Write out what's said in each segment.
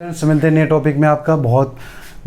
Friends मिलते हैं नए टॉपिक में। आपका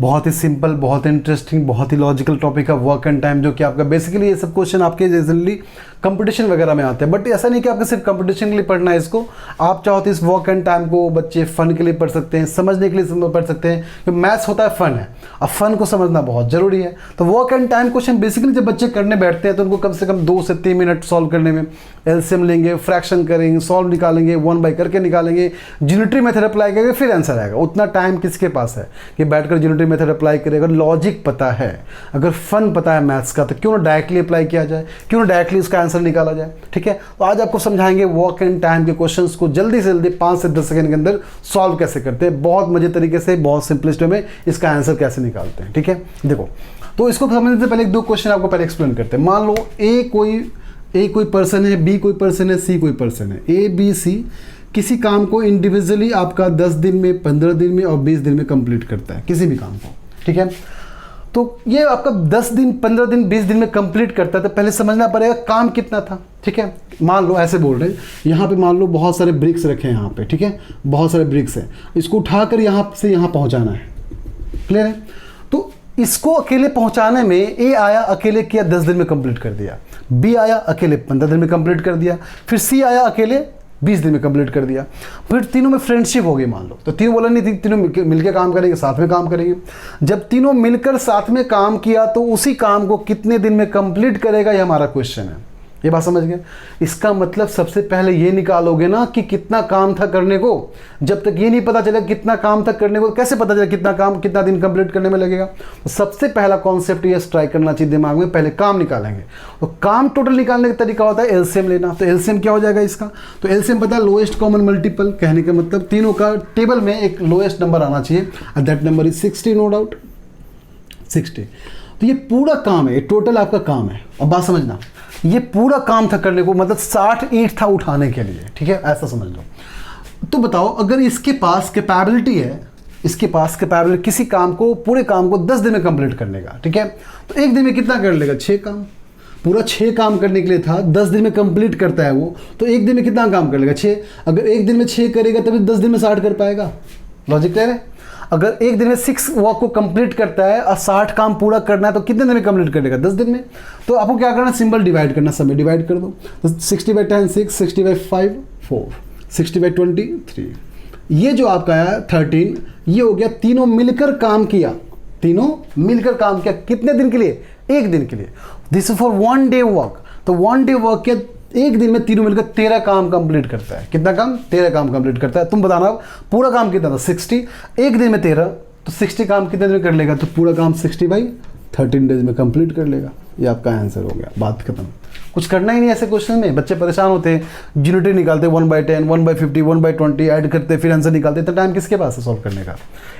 बहुत ही सिंपल, बहुत इंटरेस्टिंग, बहुत ही लॉजिकल टॉपिक है वर्क एंड टाइम, जो कि आपका बेसिकली ये सब क्वेश्चन आपके जनरली कंपटीशन वगैरह में आते हैं। बट ऐसा नहीं कि आपको सिर्फ कंपटीशन के लिए पढ़ना है इसको। आप चाहो तो इस वर्क एंड टाइम को बच्चे फन के लिए पढ़ सकते हैं, समझने के लिए पढ़ सकते हैं, क्योंकि मैथ्स होता है फन है। अब फन को समझना बहुत ज़रूरी है। तो work and time question basically जब बच्चे करने बैठते हैं तो उनको कम से कम 2 से 3 मिनट सॉल्व करने में, एलसीएम लेंगे, फ्रैक्शन करेंगे, सॉल्व निकालेंगे, 1 बाय करके निकालेंगे, ज्योमेट्री मेथड अप्लाई करेंगे, फिर आंसर आएगा। उतना टाइम किसके पास है कि बैठकर ज्योमेट्री मेथड अप्लाई करेगा? लॉजिक पता है, अगर फन पता है मैथ्स का, तो क्यों ना डायरेक्टली अप्लाई किया जाए, क्यों ना डायरेक्टली उसका आंसर निकाला जाए। ठीक है, तो आज आपको समझाएंगे वर्क एंड टाइम के क्वेश्चंस को जल्दी से जल्दी 5 से 10 सेकंड के अंदर सॉल्व कैसे करते हैं, बहुत मजे तरीके से, बहुत सिंपलेस्ट वे में इसका आंसर कैसे निकालते हैं। ठीक है, देखो, तो इसको समझने से पहले 2 क्वेश्चन आपको पहले एक्सप्लेन करते हैं। मान लो ए कोई पर्सन है, बी कोई पर्सन है, सी कोई पर्सन है। ए बी सी किसी काम को इंडिविजुअली आपका 10 दिन में, 15 दिन में और 20 दिन में कंप्लीट करता है, किसी भी काम को। ठीक है, तो ये आपका 10 दिन, 15 दिन, 20 दिन में कंप्लीट करता है, तो पहले समझना पड़ेगा काम कितना था। ठीक है, मान लो ऐसे बोल रहे हैं, यहाँ पे मान लो बहुत सारे ब्रिक्स रखे हैं यहाँ पे। ठीक है, बहुत सारे ब्रिक्स हैं, इसको उठाकर यहाँ से यहाँ पहुँचाना है। क्लियर है? तो इसको अकेले पहुँचाने में ए आया, अकेले किया, 10 दिन में कंप्लीट कर दिया। बी आया, अकेले 15 दिन में कंप्लीट कर दिया। फिर सी आया, अकेले 20 दिन में कंप्लीट कर दिया। फिर तीनों में फ्रेंडशिप हो गई मान लो, तो तीनों बोला नहीं, तीनों मिलकर काम करेंगे, साथ में काम करेंगे। जब तीनों मिलकर साथ में काम किया तो उसी काम को कितने दिन में कंप्लीट करेगा, ये हमारा क्वेश्चन है। ये बात समझ गए? इसका मतलब सबसे पहले ये निकालोगे ना कि कितना काम था करने को। जब तक ये नहीं पता चलेगा कितना काम था करने को, कैसे पता चलेगा कितना काम कितना दिन कंप्लीट करने में लगेगा? तो सबसे पहला कॉन्सेप्ट ये स्ट्राइक करना चाहिए दिमाग में, पहले काम निकालेंगे। तो काम टोटल निकालने का तरीका होता है एलसीएम लेना। तो एलसीएम क्या हो जाएगा इसका? तो एलसीएम पता है, लोएस्ट कॉमन मल्टीपल। कहने का मतलब तीनों का टेबल में एक लोएस्ट नंबर आना चाहिए, and that number is 60, no doubt 60। तो ये पूरा काम है, ये टोटल आपका काम है। और बात समझना, ये पूरा काम था करने को, मतलब 60 ईंट था उठाने के लिए। ठीक है, ऐसा समझ लो। तो बताओ, अगर इसके पास कैपेबिलिटी है, इसके पास कैपेबिलिटी किसी काम को, पूरे काम को 10 दिन में कंप्लीट करने का। ठीक है, तो एक दिन में कितना कर लेगा? 6 काम। पूरा 6 काम करने के लिए था, 10 दिन में कंप्लीट करता है वो, तो एक दिन में कितना काम कर लेगा? 6। अगर एक दिन में 6 करेगा तभी 10 दिन में 60 कर पाएगा। लॉजिक क्लियर है? अगर एक दिन में 6 वर्क को कंप्लीट करता है और 60 काम पूरा करना है, तो कितने दिन में कंप्लीट कर लेगा? 10 दिन में। तो आपको क्या करना, सिंपल डिवाइड करना, सब में डिवाइड कर दो। तो 60/10 6, 60/5 4, 60/20 3। ये जो आपका है 13, ये हो गया तीनों मिलकर काम किया। तीनों मिलकर काम किया कितने दिन के लिए? एक दिन के लिए। This is for 1 day work. तो 1 डे वर्क के एक दिन में तीनों मिलकर 13 काम कंप्लीट करता है। कितना काम? 13 काम कंप्लीट करता है। तुम बताना पूरा काम कितना था? 60। एक दिन में 13, तो 60 काम कितने दिन में कर लेगा? तो पूरा काम 60/13 डेज में कंप्लीट कर लेगा। ये आपका आंसर हो गया, बात खत्म। कुछ करना ही नहीं ऐसे क्वेश्चन में। बच्चे परेशान होते हैं, ज्योमेट्री निकालते 1/10, 1/50, 1/20 ऐड करते, फिर आंसर निकालते। इतना टाइम किसके पास है सॉल्व करने का?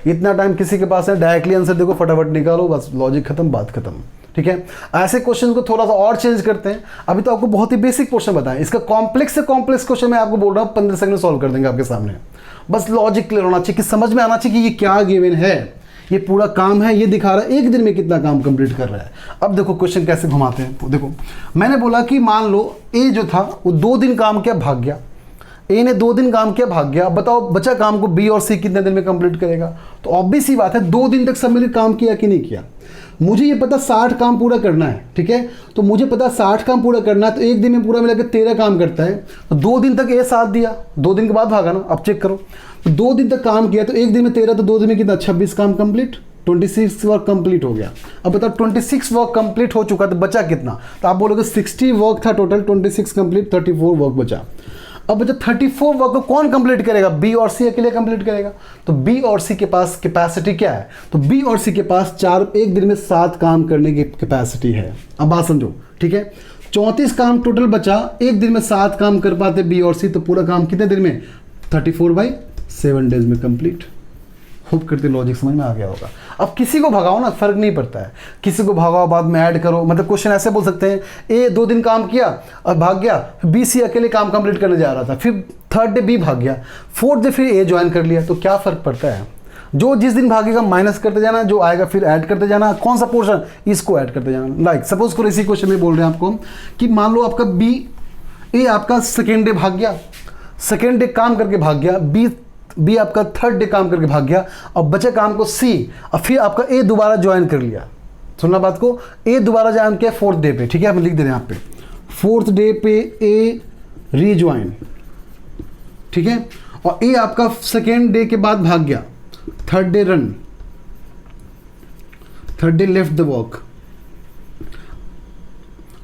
इतना टाइम किसी के पास है? डायरेक्टली आंसर देखो, फटाफट निकालो, बस लॉजिक खत्म, बात खत्म। ठीक है, ऐसे क्वेश्चन को थोड़ा सा और चेंज करते हैं। अभी तो आपको बहुत ही बेसिक क्वेश्चन बताएं, इसका कॉम्प्लेक्स से कॉम्प्लेक्स क्वेश्चन मैं आपको बोल रहा हूँ 15 सेकंड में सॉल्व कर देंगे आपके सामने। बस लॉजिक क्लियर होना चाहिए, कि समझ में आना चाहिए कि ये क्या गिवन है, ये पूरा काम है, ये दिखा रहा है एक दिन में कितना काम कंप्लीट कर रहा है। अब देखो क्वेश्चन कैसे घुमाते हैं। देखो, मैंने बोला कि मान लो ए जो था वो 2 दिन काम किया, भाग गया। ए ने 2 दिन काम किया, भाग गया। बताओ बचा काम को बी और सी कितने दिन में कंप्लीट करेगा? तो ऑब्वियस सी बात है, 2 दिन तक सब मिलकर काम किया कि नहीं किया? मुझे ये पता 60 काम पूरा करना है। ठीक है, तो मुझे पता 60 काम पूरा करना है, तो एक दिन में पूरा मिलाकर 13 काम करता है। तो 2 दिन तक ए साथ दिया, 2 दिन के बाद भागा ना। अब चेक करो, तो 2 दिन तक काम किया, तो एक दिन में 13, तो 2 दिन में कितना? 26 काम कंप्लीट, 26 वर्क कंप्लीट हो गया। अब बताओ 26 वर्क कंप्लीट हो चुका, तो बचा कितना? तो आप बोलोगे 60 वर्क था टोटल, 26 कंप्लीट, 34 वर्क बचा। अब बचा 34 वर्क को कौन कंप्लीट करेगा? बी और सी अकेले कंप्लीट करेगा। तो बी और सी के पास कैपेसिटी क्या है? तो बी और सी के पास एक दिन में 7 काम करने की कैपेसिटी है। अब बात समझो। ठीक है, 34 काम टोटल बचा, एक दिन में 7 काम कर पाते बी और सी, तो पूरा काम कितने दिन में? 34/7 डेज में कंप्लीट। होप करते लॉजिक समझ में आ गया होगा। अब किसी को भगाओ ना, फर्क नहीं पड़ता है, किसी को भगाओ बाद में ऐड करो। मतलब क्वेश्चन ऐसे बोल सकते हैं, ए 2 दिन काम किया और भाग गया, बी सी अकेले काम कंप्लीट करने जा रहा था, फिर 3rd डे बी भाग गया, 4th डे फिर ए ज्वाइन कर लिया। तो क्या फ़र्क पड़ता है? जो जिस दिन भागेगा माइनस करते जाना, जो आएगा फिर ऐड करते जाना। कौन सा पोर्शन? इसको ऐड करते जाना। लाइक सपोज करो इसी क्वेश्चन में बोल रहे हैं आपको कि मान लो आपका बी, ए आपका 2nd डे भाग गया, 2nd डे काम करके भाग गया, बी बी आपका थर्ड डे काम करके भाग गया, और बचे काम को सी, और फिर आपका ए दोबारा ज्वाइन कर लिया। सुनना बात को, ए दोबारा ज्वाइन किया फोर्थ डे पे, ठीक है, हम लिख दे रहे हैं यहाँ पे फोर्थ डे पे ए रीज्वाइन, ठीक है, और ए आपका सेकेंड डे के बाद भाग गया, third day run, third day left the work,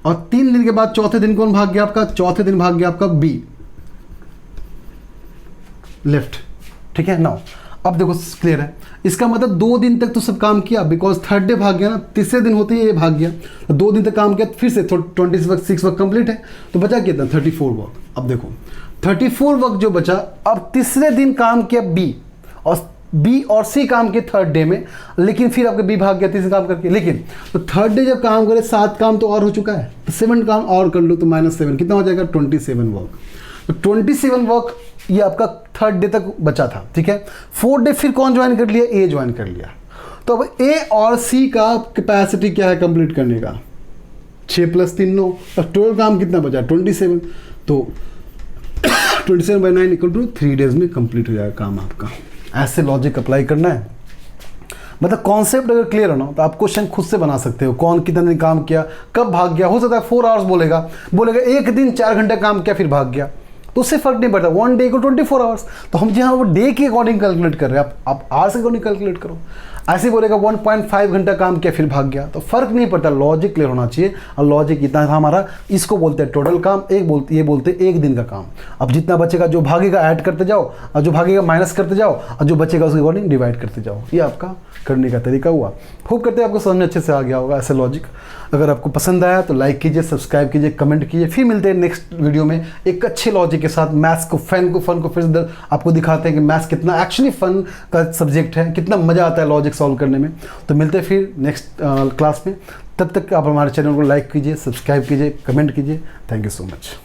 और 3 दिन के बाद चौथे दिन कौन भाग गया आपका, चौथे दिन भाग गया आपका बी लेफ्ट, ठीक है। नाउ अब देखो क्लियर है, इसका मतलब 2 दिन तक तो सब काम किया, बिकॉज थर्ड डे भाग गया ना, तीसरे दिन होते ही ये भाग गया, तो 2 दिन तक काम किया, फिर से 26 वर्क कंप्लीट है, तो बचा कितना 34 वर्क। अब देखो 34 वर्क जो बचा, अब तीसरे दिन काम किया बी और सी काम किए थर्ड डे में, लेकिन फिर आपका बी भाग गया तीसरे काम करके, लेकिन तो थर्ड डे जब काम करे 7 काम तो और हो चुका है, तो 7 काम और कर लो तो -7 कितना हो जाएगा 27 वर्क। तो 27 वर्क ये आपका थर्ड डे तक बचा था, ठीक है। फोर्थ डे फिर कौन ज्वाइन कर लिया, ए ज्वाइन कर लिया, तो अब ए और सी का कैपेसिटी क्या है कंप्लीट करने का, 6 + 3 9, अब टोटल काम कितना बचा 27, तो 27/9 = 3 डेज में कंप्लीट हो जाएगा काम आपका। ऐसे लॉजिक अप्लाई करना है, मतलब कॉन्सेप्ट अगर क्लियर हो ना तो आप क्वेश्चन खुद से बना सकते हो, कौन कितना दिन काम किया, कब भाग गया, हो सकता है 4 आवर्स बोलेगा 1 दिन 4 घंटे काम किया फिर भाग गया, तो उससे फर्क नहीं पड़ता, 1 डे को 24 आवर्स, तो हम जहाँ वो डे के अकॉर्डिंग कैलकुलेट कर रहे हैं, आप आवर्स के अकॉर्डिंग कैलकुलेट करो। ऐसे बोलेगा 1.5 घंटा काम किया फिर भाग गया, तो फर्क नहीं पड़ता, लॉजिक क्लियर होना चाहिए, और लॉजिक इतना था हमारा, इसको बोलते हैं टोटल काम, ये बोलते हैं 1 दिन का काम। अब जितना बचेगा जो भागेगा ऐड करते जाओ, और जो भागेगा माइनस करते जाओ, और जो बचेगा उसके अकॉर्डिंग डिवाइड करते जाओ, ये आपका करने का तरीका हुआ। होप करते हैं आपको समझ में अच्छे से आ गया होगा ऐसे लॉजिक। अगर आपको पसंद आया तो लाइक कीजिए, सब्सक्राइब कीजिए, कमेंट कीजिए, फिर मिलते हैं नेक्स्ट वीडियो में एक अच्छे लॉजिक के साथ। मैथ्स को फन को फिर से आपको दिखाते हैं कि मैथ्स कितना एक्चुअली फन का सब्जेक्ट है, कितना मज़ा आता है लॉजिक सॉल्व करने में। तो मिलते हैं फिर नेक्स्ट क्लास में, तब तक आप हमारे चैनल को लाइक कीजिए, सब्सक्राइब कीजिए, कमेंट कीजिए। Thank you so much.